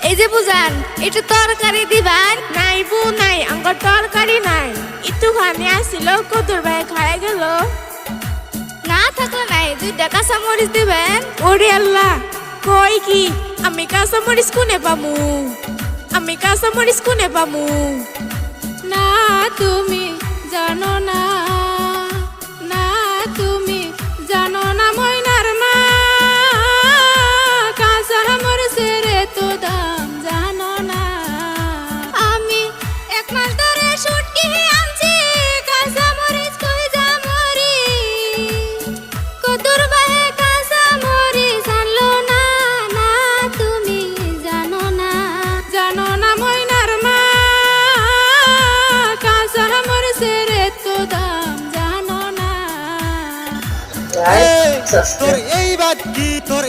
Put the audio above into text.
এই যে বুঝান একটু তরকারি দিবান। নাই বু নাই, আঙ্গর তরকারি নাই। একটুখানি আসছিল, কদুর ভাই খায় গেল। না থাকলে নাই, 2টা কাঁচামরিচ দিবেন। ওরে আল্লাহ, কই কি আমি কাঁচামরিচ কোনে পামু? আমি কাঁচামরিচ কোনে পামু? না তুমি জানো না, না তুমি জানো না ময়নার মা, কাঁচামরিচের এত দাম জানো না। আমি 1 মাস ধরে শুটকি আনছি, কাঁচামরিচ কই জামরি, কদুর বাহে কাঁচামরিচ আনলো না। না তুমি জানো না, জানো না ময়নার মা, কাঁচামরিচের এত দাম জানো না। তোর এই বাদ কি, তোর